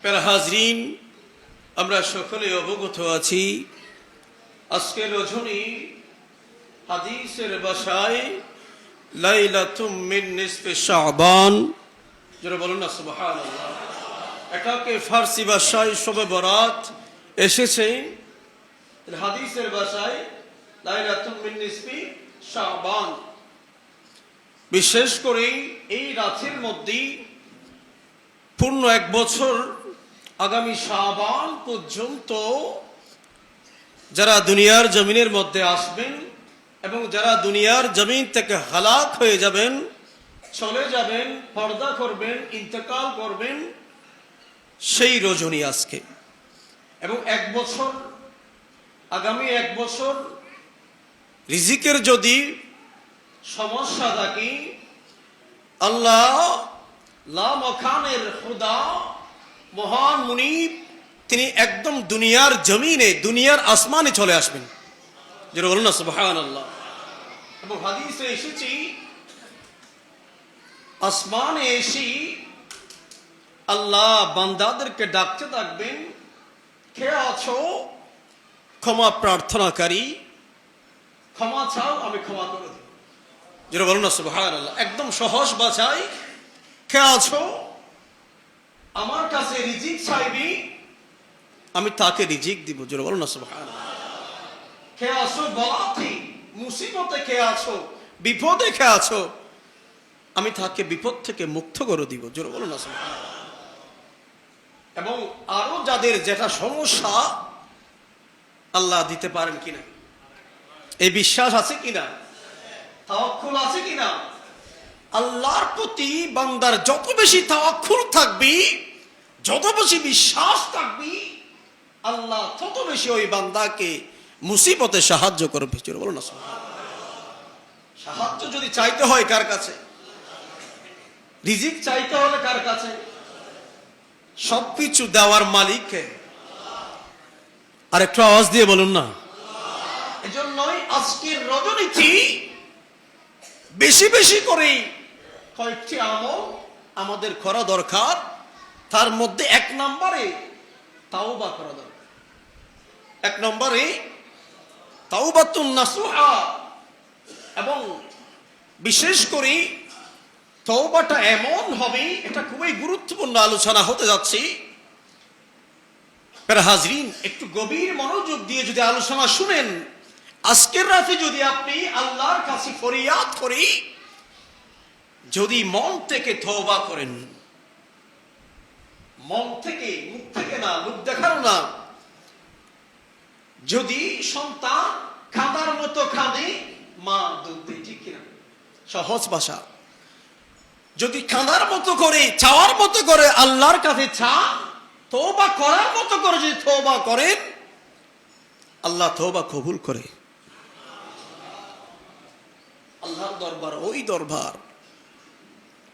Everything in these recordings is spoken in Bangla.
প্যারা হাজরিন, আমরা সকলে অবগত আছি আজকের রজনী হাদিসের ভাষায় লাইলাতুম মিন নিসফি শাবান, যারা বলুন না সুবহানাল্লাহ। এটাকে ফার্সি ভাষায় শবে বরাত এসেছে, হাদিসের ভাষায় লাইলাতুম মিন নিসফি শাবান। বিশেষ করে এই রাতের মধ্যেই পূর্ণ এক বছর আগামী শাবান পর্যন্ত যারা দুনিয়ার জমিনের মধ্যে আসবেন এবং যারা দুনিয়ার জমিন থেকে হালাক হয়ে যাবেন, চলে যাবেন, পর্দা করবেন, ইন্তেকাল করবেন, সেই রজনী আজকে। এবং এক বছর, আগামী এক বছর রিজিকের যদি সমস্যা থাকে, আল্লাহ লা মাকানের খুদা মহান মুনিব তিনি একদম দুনিয়ার জমিনে, দুনিয়ার আসমানে চলে আসবেন, যেটা বলুন না সুবহানাল্লাহ। এবং হাদিসে এসেছি আসমানে এসে আল্লাহ বান্দাদেরকে ডাকতে থাকবেন, কে আছো ক্ষমা প্রার্থনাকারী, ক্ষমা চাও আমি ক্ষমা করে দেব, যেটা বলুন না সুবহানাল্লাহ। একদম সহজ ভাষায়, কে আছো আমার কাছে রিজিক চাইবি, আমি তাকে রিজিক দিব, যেটা বলুন না সুবহানাল্লাহ। কে আছো বলাতে মুসিবতে, কে আছো বিপদে, কে আছো আমি তাকে বিপদ থেকে মুক্ত করে দিব, যেটা বলুন না সুবহানাল্লাহ। এবং আরো যাদের যেটা সমস্যা আল্লাহ দিতে পারেন কিনা, এই বিশ্বাস আছে কিনা, তাওয়াক্কুল আছে কিনা? আল্লাহর প্রতি বান্দার যত বেশি তাওয়াক্কুল থাকবি, যত বেশি বিশ্বাস থাকবি, আল্লাহ তত বেশি ওই বান্দাকে মুসিবতে সাহায্য করবে, বলো না। সাহায্য যদি চাইতে হয় কার কাছে? রিজিক চাইতে হলে কার কাছে? সবকিছু দেওয়ার মালিককে। আর একটু আওয়াজ দিয়ে বলুন না। এজন্যই আজকের রজনীতে বেশি বেশি করে কয়েকটি আমল আমাদের করা দরকার। তার মধ্যে এক নম্বরে তাওবা করা দরকার। এক নম্বরে তাওবাতুন নাসুহা। এবং বিশেষ করে তওবাটা এমন হবে, এটা খুবই গুরুত্বপূর্ণ আলোচনা হতে যাচ্ছে। প্যারা হাজরিন, একটু গভীর মনোযোগ দিয়ে যদি আলোচনা শুনেন, আজকের রাতে যদি আপনি আল্লাহর কাছে ফরিয়াদ করি, যদি মন থেকে তওবা করেন, মন থেকে, মুখ থেকে না, মুখ দেখানো না, যদি সন্তান কাঁদার মতো কাঁদে, মা দুধ দেয়, ঠিক কিনা? সহজ ভাষা। যদি কাঁদার মতো করে, চাওয়ার মতো করে আল্লাহর কাছে চান, তওবা করার মতো করে যদি তওবা করেন, আল্লাহ তওবা কবুল করে। আল্লাহর দরবার ওই দরবার,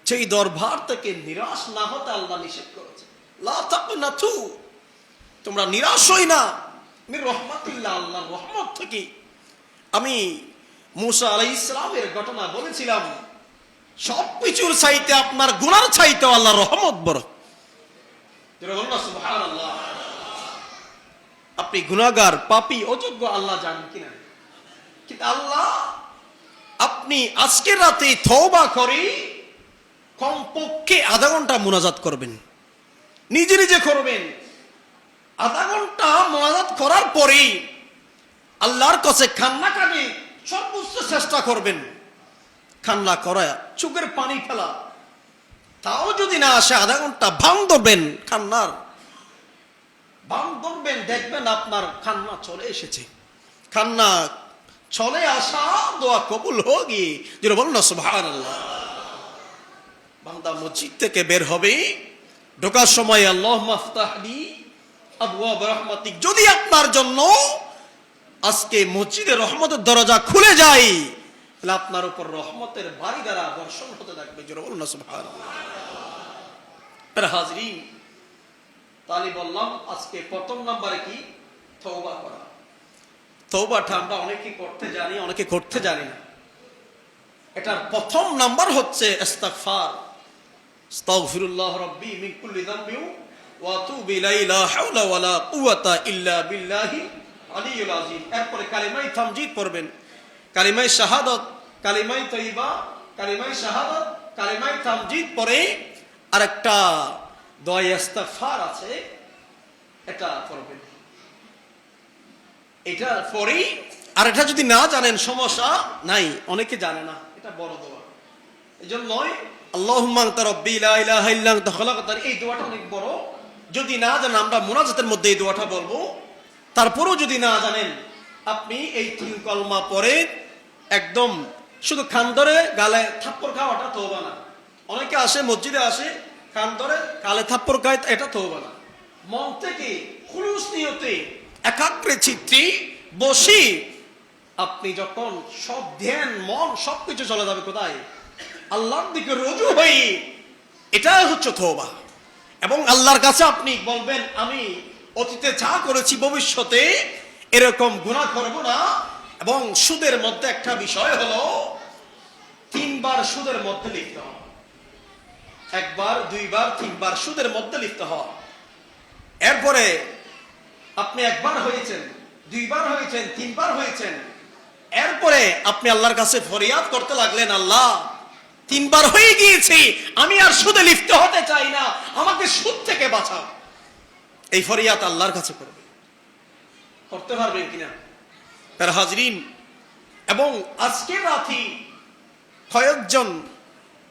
সেই দরবার থেকে নিরাশ না হতে আল্লাহ নিষেধ করেছে। লা তাকনাতু, তোমরা নিরাশ হই না মির রাহমাতিল্লাহ, আল্লাহর রহমত থেকে। আমি মুসা আলাইহিস সালামের ঘটনা বলেছিলাম, সবকিছুর চাইতে আপনার গুনার চাইতে আল্লাহর রহমত বড়। সুবহানাল্লাহ। আপনি গুনাহগার, পাপী, অযোগ্য, আল্লাহ জানেন কিনা? কিন্তু আল্লাহ, আপনি আজকের রাতে তওবা করে কমপক্ষে আধা ঘন্টা মুনাজাত করবেন, নিজে নিজে করবেন। আধা ঘন্টা মুনাজাত করার পরে আল্লাহর কাছে কান্না কাটে সর্বোচ্চ চেষ্টা করবেন, কান্না করা, চোখের পানি ফেলা। তাও যদি না আসে, আধা ঘন্টা ভান ধরবেন, কান্নার ভান ধরবেন, দেখবেন আপনার কান্না চলে এসেছে। কান্না চলে আসা দোয়া কবুল হোগি, যেটা বলুন না সুবহানাল্লাহ। বান্দা মসজিদ থেকে বের হবে, ঢোকার সময় আল্লাহুম্মা আফতাহলি আবওয়াব রাহমাতিক, যদি আপনার জন্য আজকে মসজিদের রহমতের দরজা খুলে যায়, তাহলে আপনার উপর রহমতের বাড়ি দ্বারা বর্ষণ হতে থাকবে, যেটা বলুন না সুবহানাল্লাহ। হাজরিন, তাহলে বললাম আজকে প্রথম নম্বরে কি? তওবা করা। তওবাটা আমরা অনেকে করতে জানি, অনেকে করতে জানি না। এটার প্রথম নাম্বার হচ্ছে ইস্তিগফার। আস্তাগফিরুল্লাহ রাব্বি মিন কুল্লি যামবি ওয়া তুবু ইলাইহি লা হাওলা ওয়ালা কুওয়াতা ইল্লা বিল্লাহি আলিয়্যুল আযীম। এরপরে কালিমায়ে তামজিদ পড়বেন, কালিমায়ে শাহাদাত, কালিমায়ে তয়্যিবা, কালিমায়ে শাহাদাত, কালিমায়ে তামজিদ পড়ে আরেকটা দোয়া ইস্তিগফার আছে, এটা পড়বেন। এটা পড়ি, আর এটা যদি না জানেন সমস্যা নাই, অনেকে জানে না, এটা বড় দোয়া। এজন্য আল্লাহুম্মা আনতা রাব্বি লা ইলাহা ইল্লা আনতা খালাকতানি, এই দোয়াটা অনেক বড়। যদি না জানেন, আমরা মুনাজাতের মধ্যে এই দোয়াটা বলবো, তারপরেও যদি না জানেন, আপনি এই তিন কলমা পড়ে একদম শুধু খান ধরে গালে থাপ্পড় খাওয়াটা তওবা না। অনেকে আসে মসজিদে আসে, খান ধরে গালে থাপ্পড় খায়, এটা তওবা না। মন থেকে খুলুস নিয়তে একাগ্রে চিত্তে বসি আপনি যখন সব ধ্যান মন সবকিছু চলে যাবে কোথায়? আল্লাহর দিকে রুজু হই, এটাই হচ্ছে তওবা। এবং আল্লাহর কাছে আপনি বলবেন, আমি অতীতে যা করেছি ভবিষ্যতে এরকম গুনাহ করব না। এবং সুদের মধ্যে একটা বিষয় হলো 3 বার সুদের মধ্যে লিপ্ত হওয়া, 1 বার 2 বার 3 বার সুদের মধ্যে লিপ্ত হওয়া। এরপরে আপনি 1 বার হয়েছেন, 2 বার হয়েছেন, 3 বার হয়েছেন, এরপরে আপনি আল্লাহর কাছে ফরিয়াদ করতে লাগলেন, আল্লাহ 3 বার হয়ে গিয়েছি, আমি আর সুদে লিপ্ত হতে চাই না, আমাকে সুদ থেকে বাঁচাও। এই ফরিয়াদ আল্লাহর কাছে করবে, করতে পারবেন কিনা? তার হাজরিন, এবং আজকের রাতে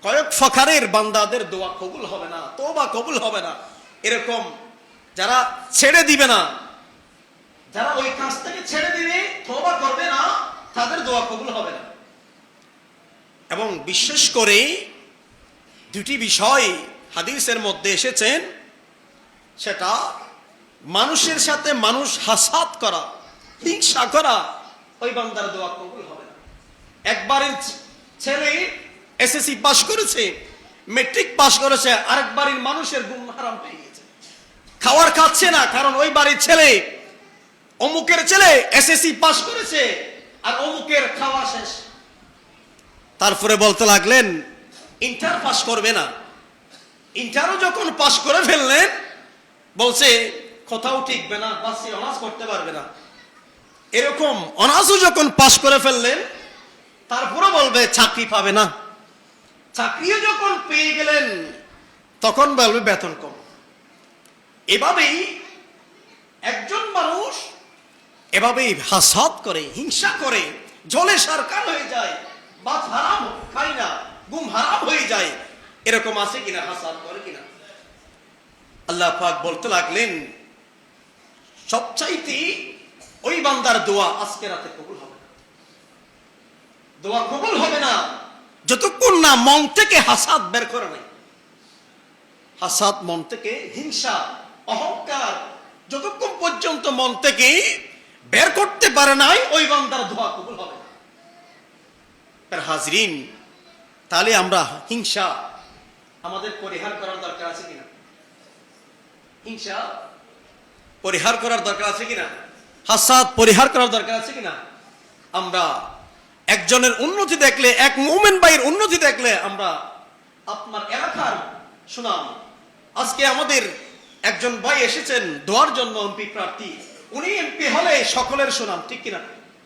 কয়েক ফকারের বান্দাদের দোয়া কবুল হবে না, তওবা কবুল হবে না। এরকম যারা ছেড়ে দিবে না, যারা ওই কাজ থেকে ছেড়ে দিবে, তওবা করবে না, তাদের দোয়া কবুল হবে না। এবং বিশেষ করে 2টি বিষয় হাদিসের মধ্যে এসেছেন, সেটা মানুষের সাথে মানুষ হাসাদ করা, হিংসা করা, ওই বান্দার দোয়া কবুল হবে না। একবারের ছেলে এসএসসি পাস করেছে, মেট্রিক পাস করেছে, আরেকবারের মানুষের ঘুম হারাম হয়ে গেছে, খাওয়ার খাচ্ছে না, কারণ ওই বাড়ির ছেলে, অমুকের ছেলে এসএসসি পাস করেছে আর অমুকের খাওয়া শেষ। তারপরে বলতে লাগলেন ইন্টার পাস করবে না। ইন্টারও যখন পাস করে ফেললেন, বলছে কোথাও টিকবে না, বাসে অনার্স করতে পারবে না। এরকম অনার্সও যখন পাস করে ফেললেন, তারপরে বলবে চাকরি পাবে না। চাকরিও যখন পেয়ে গেলেন, তখন বলবে বেতন কম। এভাবেই একজন মানুষ এভাবেই হাসাদ করে, হিংসা করে, জলে সরকার হয়ে যায়, ভাত হারাম খাই না, ঘুম হারাম হয়ে যায়। এরকম আছে কিনা? হাসাদ করে কিনা? আল্লাহ পাক বলতে লাগলেন, সবচাইতে ওই বান্দার দোয়া আজকে রাতে কবুল হবে না। দোয়া কবুল হবে না যতক্ষণ না মন থেকে হাসাদ বের করে নাই। হাসাদ মন থেকে, হিংসা, অহংকার যতক্ষণ পর্যন্ত মন থেকে বের করতে পারে নাই, ওই বান্দার দোয়া কবুল হবে না। তার হাজরিন, তাহলে আমরা হিংসা আমাদের পরিহার করার দরকার আছে কিনা? হিংসা পরিহার করার দরকার আছে কিনা? হাসাদ পরিহার করার দরকার আছে কিনা? আমরা একজনের উন্নতি দেখলে, এক মুমিন ভাইয়ের উন্নতি দেখলে, আমরা আপনার এলাকার সুনাম, আজকে আমাদের একজন ভাই এসেছেন দোয়ার জন্য, এমপি প্রার্থী, উনি এমপি হলে সকলের সুনাম, ঠিক কিনা?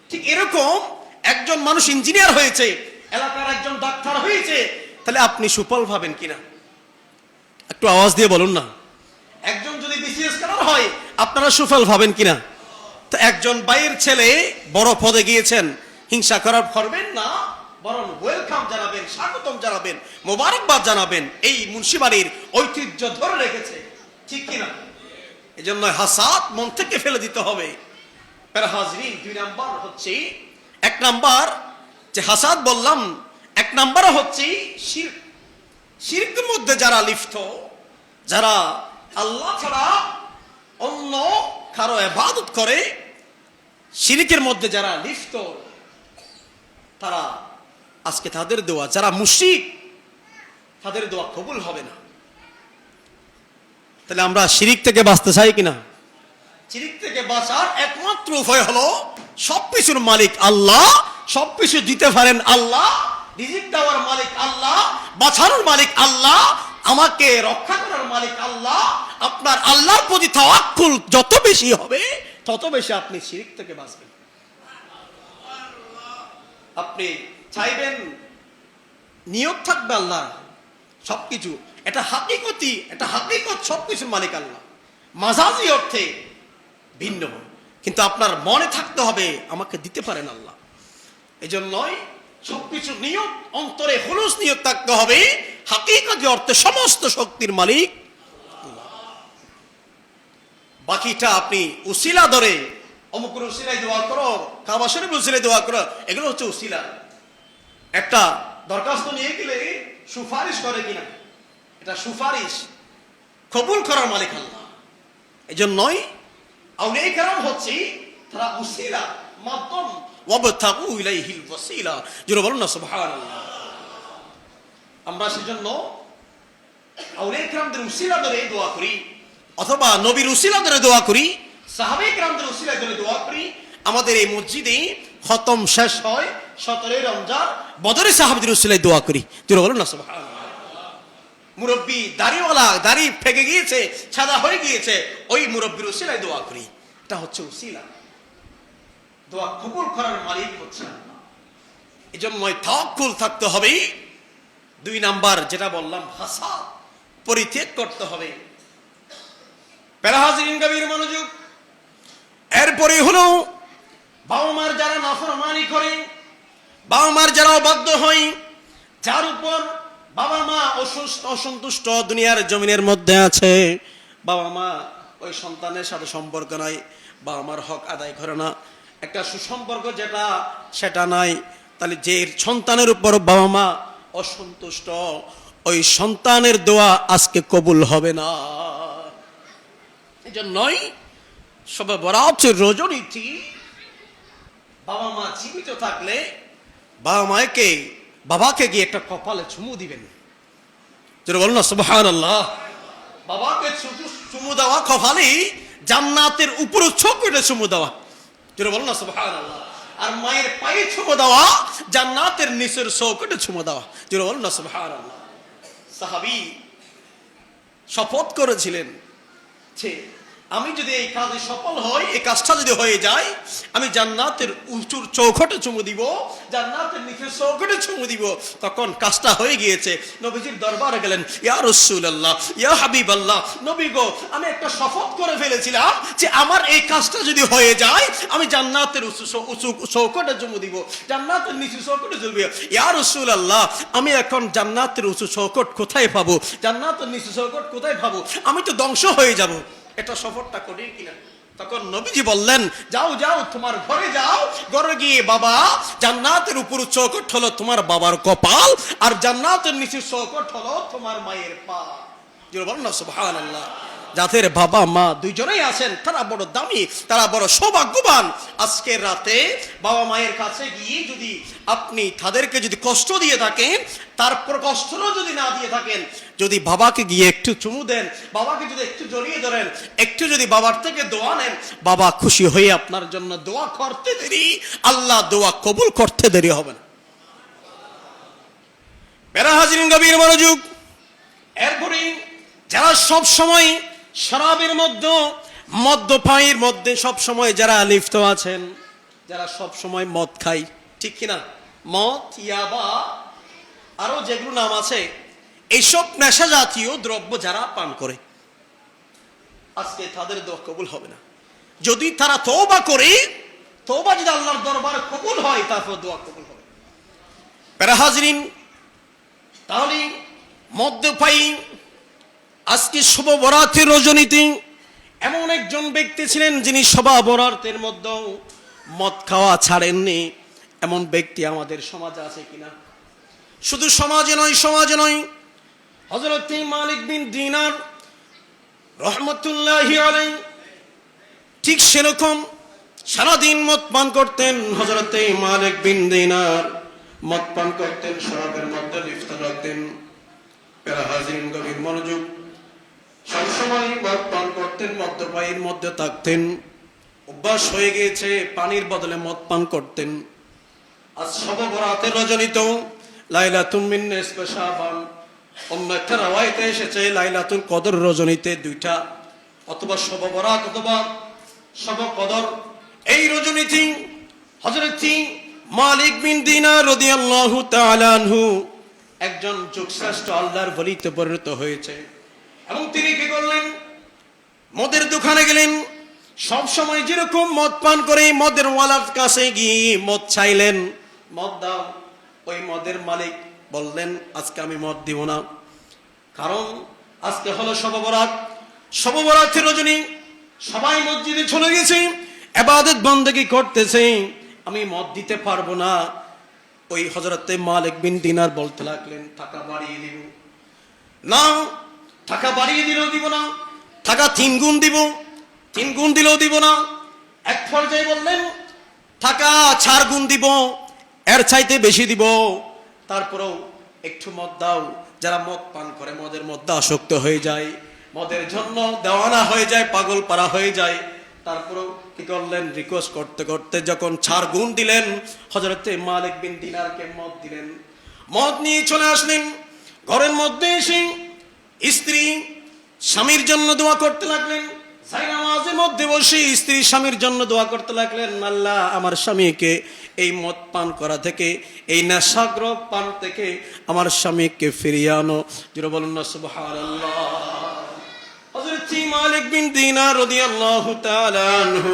ঠিক এরকম একজন মানুষ ইঞ্জিনিয়ার হয়েছে, এলাকার একজন ডাক্তার হয়েছে, তাহলে আপনি সুফল পাবেন কিনা? একটু আওয়াজ দিয়ে বলুন না। একজন যদি বিসিএস করার হয়, আপনারা সুফল পাবেন কিনা? তো একজন ভাইয়ের ছেলে বড় পদে গিয়েছেন, হিংসা করার করবেন না, বরং ওয়েলকাম জানাবেন, স্বাগতম জানাবেন, মোবারকবাদ জানাবেন। এই মুন্সিবাড়ির ঐতিহ্য ধরে রেখেছে, ঠিক কিনা? এই জন্য হাসাদ মন থেকে ফেলে দিতে হবে। হাজরিন, 2 নাম্বার হচ্ছে, 1 নাম্বার যে হাসাদ বললাম, 1 নাম্বার হচ্ছে শিরক। শিরকের মধ্যে যারা লিপ্ত, যারা আল্লাহ ছাড়া অন্য কারো ইবাদত করে, শিরকের মধ্যে যারা লিপ্ত, তারা আজকে তাদের দোয়া, যারা মুশরিক, তাদের দোয়া কবুল হবে না। তাহলে আমরা শিরক থেকে বাঁচতে চাই কিনা? শিরক থেকে বাঁচার একমাত্র উপায় হলো, সবকিছুর মালিক আল্লাহ, সবকিছু দিতে পারেন আল্লাহ, রিজিক দেওয়ার মালিক আল্লাহ, বাঁচানোর মালিক আল্লাহ, আমাকে রক্ষা করার মালিক আল্লাহ। আপনার আল্লাহর প্রতি তাওয়াক্কুল যত বেশি হবে তত বেশি আপনি শিরক থেকে বাঁচবেন। আপনি চাইবেন, নিয়ত থাকবে আল্লাহ সবকিছু, এটা হাকিকতি, এটা হাকিকত, সবকিছুর মালিক আল্লাহ। মাজাজি অর্থে ভিন্ন, কিন্তু আপনার মনে থাকতে হবে আমাকে দিতে পারেন আল্লাহ। এই জন্যই সবকিছু নিয়ত, অন্তরে খুলুস নিয়ত থাকতে হবে, হাকিকতি অর্থে সমস্ত শক্তির মালিক আল্লাহ। বাকিটা আপনি উসিলা ধরে, অমুকের উসিলায় দোয়া করো, কাবা শরীফ উসিলায় দোয়া করো, এগুলো হচ্ছে উসিলা। একটা দরখাস্ত নিয়ে গেলে সুপারিশ করে কিনা, এটা সুপারিশ কবুল করার মালিক আল্লাহ। এই জন্যই আউলিয়া কেরাম হচ্ছে তারা উসিলা, মাধ্যম। ওয়াবতাগু ইলাইহিল ওয়াসিলা, জোরে বলুন না সুবহানাল্লাহ। আমরা সেজন্য আউলিয়া কেরামদের উসিলা ধরে দোয়া করি, অথবা নবীর উসিলা ধরে দোয়া করি, সাহাবায়ে কেরামদের উসিলা ধরে দোয়া করি। আমাদের এই মসজিদে খতম শেষ হয় 17 রমজান, বদরে সাহাবীদের উসিলায় দোয়া করি, জোরে বলুন না সুবহানাল্লাহ। মুরব্বী দাড়িওয়ালা, দাড়ি ফেকে গিয়েছে, সাদা হয়ে গিয়েছে, ওই মুরব্বীর উসিলায় দোয়া করি। এটা হচ্ছে উসিলা। দোয়া কবুল করার মালিক হচ্ছে আল্লাহ। এই জন্য তাওয়াক্কুল থাকতে হবে। 2 নাম্বার যেটা বললাম, হাসাদ পরিত্যাগ করতে হবে। প্যারা হাজিরিন গভীর মনোযোগ। এরপরে হলো বাবা মার যারা নাফরমানি করে, বাবা মার যারা অবাধ্য হয়, যার উপর বাবা মা অসন্তুষ্ট দুনিয়ার জমিনের মধ্যে আছে, বাবা মা ওই সন্তানের সাথে সম্পর্ক নাই, বাবা মার হক আদায় করে না, একটা সুসম্পর্ক যেটা সেটা নাই, তাহলে যে সন্তানের উপর বাবা মা অসন্তুষ্ট, ওই সন্তানের দোয়া আজকে কবুল হবে না। এই জন্যই সবে বরাত রজনীতি বাবা মা জীবিত থাকলে বাবাকে গিয়ে একটা কপালে চুমু দিবেন, যেটা বলুন না সুবহানাল্লাহ। বাবাকে চুমু দেওয়া কপালে জান্নাতের উপর চৌকটে চুমু দেওয়া, যেটা বলুন না সুবহানাল্লাহ। আর মায়ের পায়ে চুমু দেওয়া জান্নাতের নিচের চৌকটে চুমু দেওয়া, যেটা বলুন না সুবহানাল্লাহ। সাহাবী শপথ করেছিলেন যে আমি যদি এই কাজে সফল হই, এই কাজটা যদি হয়ে যায়, আমি জান্নাতের উঁচুর চৌখটে চুমু দিব, জান্নাতের নিচের চৌখটে চুমু দিব। তখন কাজটা হয়ে গিয়েছে, নবীজির দরবারে গেলেন, ইয়া রাসূলুল্লাহ, ইয়া হাবিবাল্লাহ, নবী গো, আমি একটা শপথ করে ফেলেছিলাম যে আমার এই কাজটা যদি হয়ে যায়, আমি জান্নাতের উঁচু চৌখটে চুমু দিব, জান্নাতের নিচু চৌখটে চুমু দিব। ইয়া রাসূলুল্লাহ, আমি এখন জান্নাতের উঁচু চৌখট কোথায় পাবো, জান্নাতের নিচু চৌখট কোথায় পাবো, আমি তো ধ্বংস হয়ে যাব, এটা সফরটা করি কিনা? তখন নবীজি বললেন, যাও যাও, তোমার ঘরে যাও, ঘরে গিয়ে বাবা, জান্নাতের উপর চৌকট হলো তোমার বাবার কপাল, আর জান্নাতের নিচে চৌকট হলো তোমার মায়ের পা। যেটা বলেন না সুবহানাল্লাহ। যাদের বাবা মা দুইজনেই আছেন, তারা বড় দামি, তারা বড় সৌভাগ্যবান। আজকের রাতে বাবা মায়ের কাছে গিয়ে যদি আপনি তাদেরকে যদি কষ্ট দিয়ে থাকেন, তারপর কষ্টও যদি না দিয়ে থাকেন, যদি বাবাকে গিয়ে একটু চুমু দেন, বাবাকে যদি একটু জড়িয়ে ধরেন, একটু যদি বাবার থেকে দোয়া নেন, বাবা খুশি হয়ে আপনার জন্য দোয়া করতে দেরি, আল্লাহ দোয়া কবুল করতে দেরি হবে না। প্যারা হাজিরিন গভীর মনোযোগ। এরপরে যারা সব সময় শরাবের মধ্যে, মদ্যপানের মধ্যে সব সময় যারা লিপ্ত আছেন, যারা সব সময় মদ খায়, ঠিক কিনা, মদ, ইয়াবা, আরো যেগুলো নাম আছে, এইসব নেশা জাতীয় দ্রব্য যারা পান করে, আজকে তাদের দোয়া কবুল হবে না। যদি তারা তওবা করে, তওবা যদি আল্লাহর দরবারে কবুল হয়, তারপর দোয়া কবুল হবে। প্যারা হাজিরিন, তাহলে মদ্যপায়ী, আজকে শুভ বরাতের রজনীতে এমন একজন ব্যক্তি ছিলেন যিনি শোভা বরাতের মধ্যে মদ খাওয়া ছাড়েননি। এমন ব্যক্তি আমাদের সমাজে আছে কিনা? শুধু সমাজে নয়, হযরত মালিক বিন দিনার রহমতুল্লাহি আলাইহি ঠিক সেরকম সারাদিন মদ পান করতেন। হযরত মালিক বিন দিনার মদ পান করতেন, শরাবের মধ্যে লিপ্ত থাকতেন। প্যারা হাজিরিন গভীর মনোযোগ। সবসময় মদ পান করতেন, মদ্যপায়ীর মধ্যে থাকতেন, অভ্যাস হয়ে গিয়েছে, পানির বদলে মদ পান করতেন। আজ শবে বরাতের রজনীতেও লাইলাতুম মিন নিসফি শাবান, অন্য একটা রাওয়ায়াতে এসেছে লাইলাতুল কদর রজনীতে দুইটা, অথবা শবে বরাত অথবা শবে কদর। এই রজনীতে হযরত মালিক বিন দিনার রাদিয়াল্লাহু তাআলা আনহু একজন যুগশ্রেষ্ঠ আল্লাহর ওলিতে পরিণত হয়েছে। এবং তিনি কি করলেন, মদের দোকানে গেলেন। সব সময় যেরকম মদ পান করে মদের ওয়ালার কাছে গিয়ে মদ চাইলেন, মদ দাও। ওই মদের মালিক বললেন, আজকে আমি মদ দিব না, কারণ আজকে হলো শবে বরাত, শবে বরাতের রজনী, সবাই মসজিদে চলে গেছে, ইবাদত বন্দেগী করতেছে, আমি মদ দিতে পারবো না। ওই হযরতে মালিক বিন দিনার বলতে লাগলেন, টাকা বাড়িয়ে দিব না, টাকা বাড়িয়ে দিলেও দিব না, টাকা 3 গুণ দিব, 3 গুণ দিলেও দিব না। এক পর্যায়ে বললেন, টাকা 4 গুণ দিব, এর চাইতে বেশি দিব, তারপরেও একটু মদ দাও। যারা মদ পান করে মদের মধ্যে আসক্ত হয়ে যায়, মদের জন্য দেওয়ানা হয়ে যায়, পাগল পারা হয়ে যায়, তারপরেও কি করলেন, রিকোয়েস্ট করতে করতে যখন 4 গুণ দিলেন, হযরতে মালিক বিন দিনারকে মদ দিলেন। মদ নিয়ে চলে আসলেন ঘরের মধ্যে। এসে স্ত্রী স্বামীর জন্য দোয়া করতে লাগলেন, জায়নামাজের মধ্যে বসে স্ত্রী স্বামীর জন্য দোয়া করতে লাগলেন, আল্লাহ আমার স্বামীকে এই মদ পান করা থেকে, এই নেশাগ্রহ পান থেকে আমার স্বামীকে ফিরিয়ে আনো। যারা বলুন না সুবহানাল্লাহ। হযরত মালিক বিন দিনার রাদিয়াল্লাহু তাআলা আনহু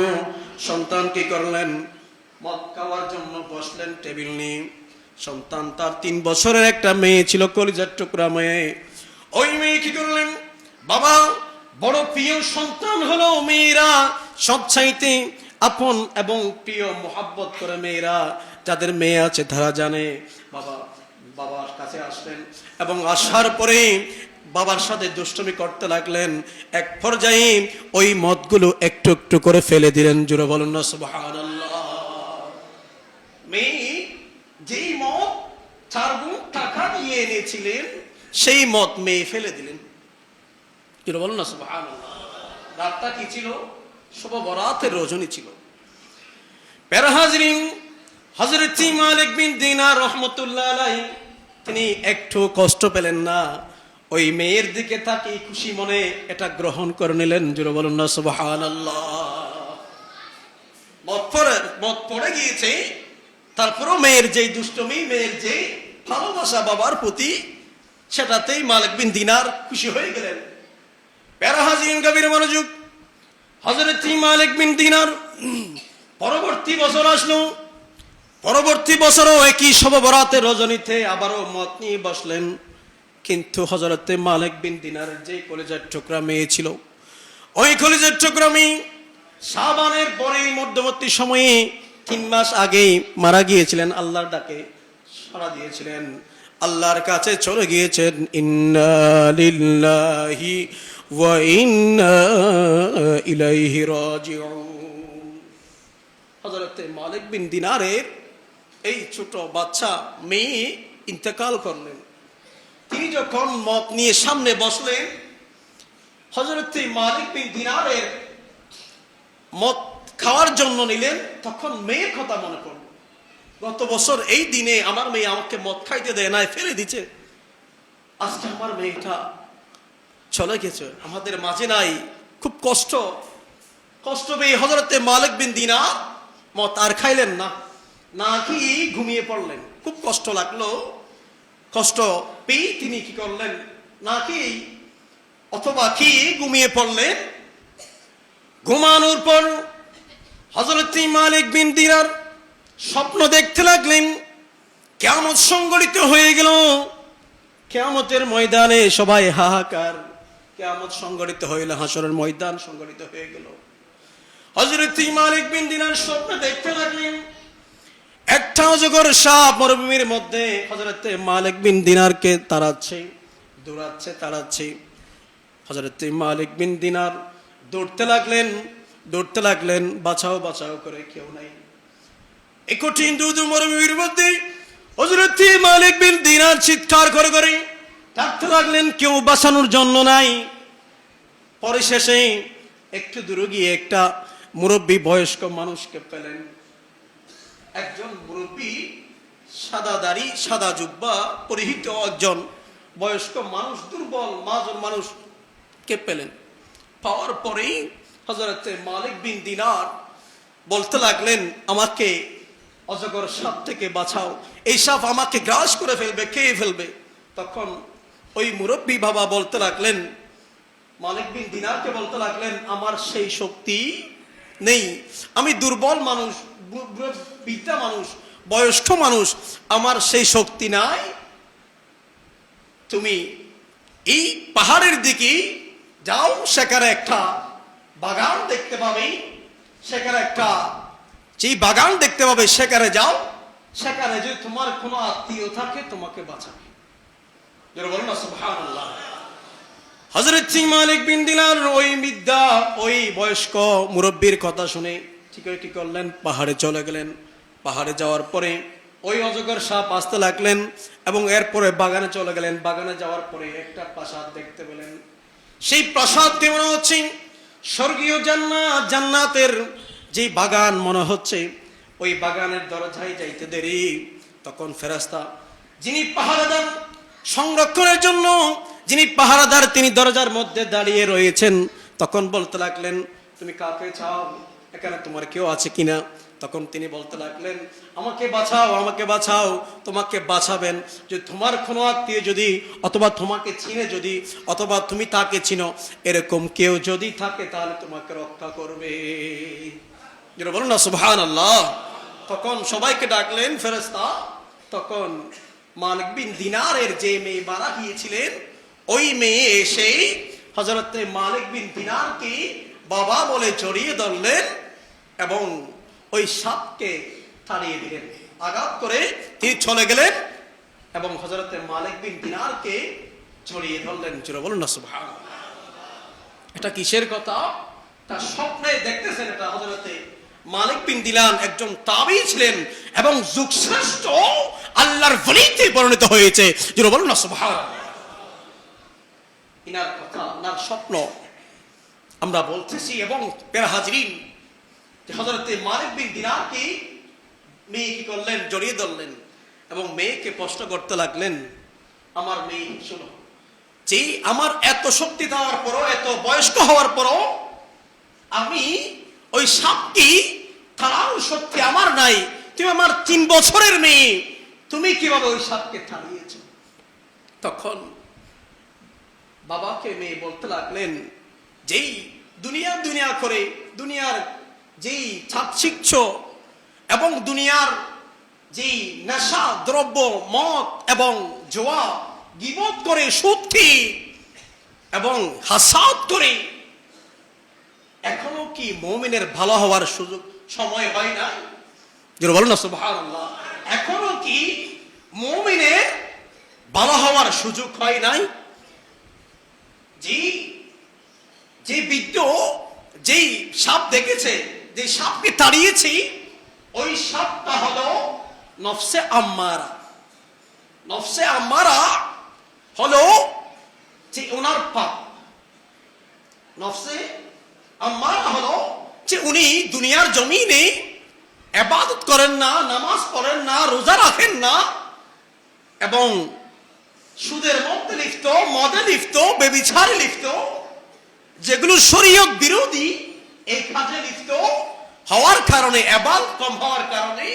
সন্তান কি করলেন, মদ খাওয়ার জন্য বসলেন টেবিল নিয়ে। সন্তান তার 3 বছরের একটা মেয়ে ছিল, কলিজার টুকরা মেয়ে। ওই মেয়ে কি করলেন, বাবা বড় প্রিয় সন্তান হলো মেয়েরা, সবচাইতে আপন এবং প্রিয় মোহাব্বত করে মেয়েরা, যাদের মেয়ে আছে তারা জানে। বাবার কাছে আসলেন এবং আসার পরে বাবার সাথে দুষ্টুমি করতে লাগলেন। এক পর্যায়ে ওই মদগুলো একটু একটু করে ফেলে দিলেন। জোরে বলুন না সুবহানাল্লাহ। মেয়ে যেই মদ 4 গুণ টাকা দিয়ে এনেছিলেন, সেই মদ মেয়ে ফেলে দিলেন। জোরে বলুন না সুবহানাল্লাহ। রাতটা কি ছিল, শবে বরাতের রজনী ছিল। প্যারা হাজরিন, হযরত মালিক বিন দিনার রাহমাতুল্লাহ আলাইহি তিনি একটু কষ্ট পেলেন না। ওই মেয়ের দিকে তাকিয়ে খুশি মনে এটা গ্রহণ করে নিলেন। জোরে বলুন না সুবহানাল্লাহ। মদ পড়ে গিয়েছে, তারপরও মেয়ের যেই দুষ্টমি, মেয়ের যেই ভালোবাসা বাবার প্রতি, সেটাতেই মালিক বিন দিনার খুশি হয়ে গেলেন। প্যারা হাজরিন, গভীর মনোযোগ। হযরত মালিক বিন দিনার পরবর্তী বছর আসলো। পরবর্তী বছরও একই শবে বরাতের রজনীতে আবারও মদ নিয়ে বসলেন। কিন্তু হযরতে মালিক বিন দিনারের যে কলিজার টুকরা মেয়ে ছিল, ওই কলিজার টুকরা মেয়ে শাবানের পরেই মধ্যবর্তী সময়ে 3 মাস আগেই মারা গিয়েছিলেন। আল্লাহর ডাকে সাড়া দিয়েছিলেন, আল্লাহর কাছে চলে গিয়েছেন। ইন্না লিল্লাহি ওয়া ইন্না ইলাইহি রাজিউন। হযরতে মালিক বিন দিনারের এই ছোট বাচ্চা মেয়ে ইন্তেকাল করলেন। তিনি যখন মদ নিয়ে সামনে বসলেন, হযরতে মালিক বিন দিনারের মদ খাওয়ার জন্য নিলেন, তখন মেয়ের কথা মনে পড়ল। গত বছর এই দিনে আমার মেয়ে আমাকে মদ খাইতে দেয় নাই, ফেলে দিচ্ছে। আজকে আমার মেয়েটা চলে গেছে, আমাদের মাঝে নাই। খুব কষ্ট পেয়ে হযরতে মালিক বিন দিনার মদ আর খাইলেন না, না কি ঘুমিয়ে পড়লেন। খুব কষ্ট লাগলো। কষ্ট পেয়ে তিনি কি করলেন, না কি অথবা কি ঘুমিয়ে পড়লেন। ঘুমানোর পর হযরত মালিক বিন দিনার স্বপ্ন দেখতে লাগলেন। কিয়ামত সংঘটিত হয়ে গেল। কিয়ামতের ময়দানে সবাই হাহাকার। কিয়ামত সংঘটিত হইল, হাসরের ময়দান সংঘটিত হয়ে গেল। হযরত মালিক বিন দিনার স্বপ্ন দেখতে লাগলেন, একটা অজগর সাপ মরুভূমির মধ্যে হযরত মালিক বিন দিনারকে তাড়াচ্ছে। হযরত মালিক বিন দিনার দৌড়তে লাগলেন, বাঁচাও করে, কেউ নাই। এই কঠিন দুধু মরুভূমির মধ্যে হযরত মালিক বিন দিনার চিৎকার করে ডাকতে লাগলেন, কেউ বাঁচানোর জন্য নাই। পরিশেষে একটু দূরে গিয়ে একটা মুরব্বী বয়স্ক মানুষকে পেলেন। একজন মুরব্বী, সাদা দাড়ি, সাদা জুব্বা পরিহিত একজন বয়স্ক মানুষ, দুর্বল মাজুর মানুষকে পেলেন। পাওয়ার পরেই হযরত মালিক বিন দিনার বলতে লাগলেন, আমাকে অজগর সাপ থেকে বাঁচাও, এই সাপ আমাকে গ্রাস করে ফেলবে, খেয়ে ফেলবে। তখন ওই মুরব্বী বাবা বলতে লাগলেন, মালিক বিন দিনারকে বলতে লাগলেন, আমার সেই শক্তি নেই, আমি দুর্বল মানুষ, বৃদ্ধা মানুষ, বয়স্ক মানুষ, আমার সেই শক্তি নাই। তুমি এই পাহাড়ের দিকে যাও, সেখানে একটা বাগান দেখতে পাবে, সেখানে একটা যেই বাগান দেখতে পাবে সেখানে যাও, সেখানে যদি তোমার কোনো আত্মীয় থাকে তোমাকে বাঁচাবে। যারা বলেন না সুবহানাল্লাহ। হযরত মালিক বিন দিনার ওই বৃদ্ধা, ওই বয়স্ক মুরব্বীর কথা শুনে কি করলেন, পাহাড়ে চলে গেলেন। পাহাড়ে যাওয়ার পরে ওই অজগর সাপ আসতে লাগলেন এবং এরপরে বাগানে চলে গেলেন। বাগানে যাওয়ার পরে একটা প্রাসাদ দেখতে পেলেন। সেই প্রাসাদ কেমন হচ্ছে, স্বর্গীয় জান্নাত, জান্নাতের যে বাগান মনে হচ্ছে। ওই বাগানের দরজায় যাইতে দেরি, তখন ফেরেশতা যিনি পাহারাদার সংরক্ষণের জন্য, যিনি পাহারাদার, তিনি দরজার মধ্যে দাঁড়িয়ে রয়েছেন। তখন বলতে লাগলেন, তুমি কাকে চাও, এখানে তোমার কেউ আছে কিনা? তখন তিনি বলতে লাগলেন, আমাকে বাঁচাও, আমাকে বাঁচাও। তোমাকে বাঁচাবেন যে তোমার কোনো আত্মীয় যদি, অথবা তোমাকে চিনে যদি, অথবা তুমি তাকে চিনো, এরকম কেউ যদি থাকে তাহলে তোমাকে রক্ষা করবে। যেটা বলুন না সুবহানাল্লাহ। তখন সবাইকে ডাকলেন ফেরেশতা। তখন মালিক বিন দিনারের যে মেয়ে মারা গিয়েছিলেন, ওই মেয়ে এসে হযরত মালিক বিন দিনারকে বাবা বলে জড়িয়ে ধরলেন এবং ওই সাপকে তাড়িয়ে দিলেন। আঘাত করে তিনি চলে গেলেন এবং হযরত মালিক বিন দিনারকে জড়িয়ে ধরলেন। যেটা বলুন না সুবহানাল্লাহ। এটা কিসের কথা? তার স্বপ্নে দেখতেছেন, এটা হযরত মালিক বিন দিনার একজন তাবী ছিলেন এবং যুগশ্রেষ্ঠ আল্লাহর ওলিতে পরিণত হয়েছে। যেটা বলুন না সুবহানাল্লাহ। ইনার কথা, ইনার স্বপ্ন আমরা বলতেছি। এবং প্রিয় হাজরিন, যে হযরত মালিক বিন দিনারকে মেয়ে কি করলেন, জড়িয়ে ধরলেন এবং মেয়েকে প্রশ্ন করতে লাগলেন, আমার মেয়ে শোনো, যে আমার এত শক্তি দেওয়ার পরও, এত বয়স্ক হওয়ার পরও আমি ওই সাপকে তাড়ার শক্তি আমার নাই। তুমি আমার 3 বছরের মেয়ে, তুমি কিভাবে ওই সাপকে তাড়িয়েছ? তখন বাবাকে মেয়ে বলতে লাগলেন, যেই দুনিয়া করে, দুনিয়ার যেই চাকচিক্য এবং দুনিয়ার যেই নেশা দ্রব্য, মদ এবং জুয়া, গীবত করে, সুদ এবং হাসাদ করে, এখনো কি মুমিনের ভালো হওয়ার সুযোগ সময় হয় না? যেটা বলুন না সুবহানাল্লাহ। এখনো কি মুমিনের ভালো হওয়ার সুযোগ হয় নাই? যে বৃদ্ধ যেই সাপ দেখেছে, যে সাপকে তাড়িয়েছি, ওই সাপটা হলো নফসে আম্মারা। নফসে আম্মারা হলো যে ওনার পাপ। নফসে আম্মারা হলো যে উনি দুনিয়ার জমিনে ইবাদত করেন না, নামাজ পড়েন না, রোজা রাখেন না এবং সুদের মধ্যে লিপ্ত, মদে লিপ্ত, ব্যভিচারে লিপ্ত, যেগুলো শরীয়ত বিরোধী, এই কাজে লিপ্ত হওয়ার কারণে, ইবাদত কম হওয়ার কারণে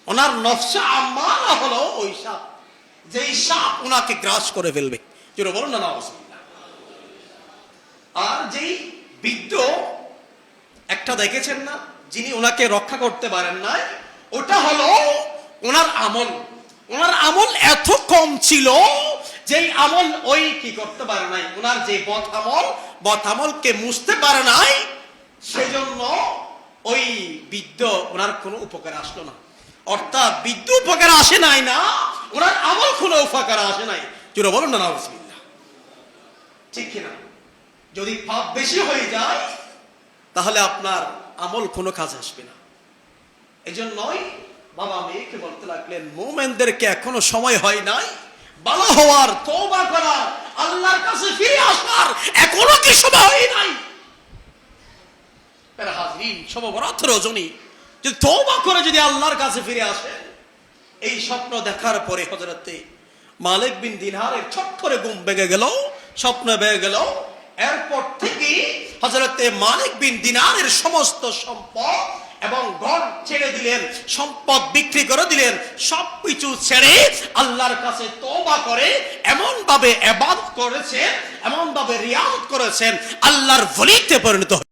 ওনার নফসে আম্মারা হলো ওই সাপ, যেই সাপ ওনাকে গ্রাস করে ফেলবে। যেটা বলুন না নাউজুবিল্লাহ। আর যেই বৃদ্ধ একটা দেখেছেন না, যিনি ওনাকে রক্ষা করতে পারেন নাই, ওটা হলো ওনার আমল। ওনার আমল এত কম ছিল, যেই আমল ওই কি করতে পারে নাই, ওনার যে বদ আমলকে মুছতে পারে নাই, সেজন্য ওই বৃদ্ধ ওনার কোনো উপকার আসলো না। অর্থাৎ বৃদ্ধ উপকার আসে নাই না, ওনার আমল কোনো উপকার আসে নাই। যেটা বলুন না নাউজুবিল্লাহ। ঠিক কিনা? যদি পাপ বেশি হয়ে যায় তাহলে আপনার আমল কোনো কাজ আসবে না। এই জন্যই বাবা মেয়েকে বলতে লাগলেন, মুমিনদেরকে এখনো সময় হয় নাই ভালো হওয়ার, তওবা করার, আল্লাহর কাছে ফিরে আসার এখনো কি সময় হয় নাই? প্রিয় হাজরিন, শবে বরাত রজনী যদি তওবা করে যদি আল্লাহর কাছে ফিরে আসেন, এই স্বপ্ন দেখার পরে হযরতে মালিক বিন দিনারের ছট করে ঘুম ভেঙে গেল, স্বপ্ন ভেঙে গেল। এরপর থেকে হযরতে মালিক বিন দিনারের সমস্ত সম্পদ এবং ঘর ছেড়ে দিলেন, সম্পদ বিক্রি করে দিলেন, সবকিছু ছেড়ে আল্লাহর কাছে তওবা করে এমন ভাবে ইবাদত করেছেন, এমন ভাবে রিয়াজত করেছেন, আল্লাহর ওলিতে পরিণত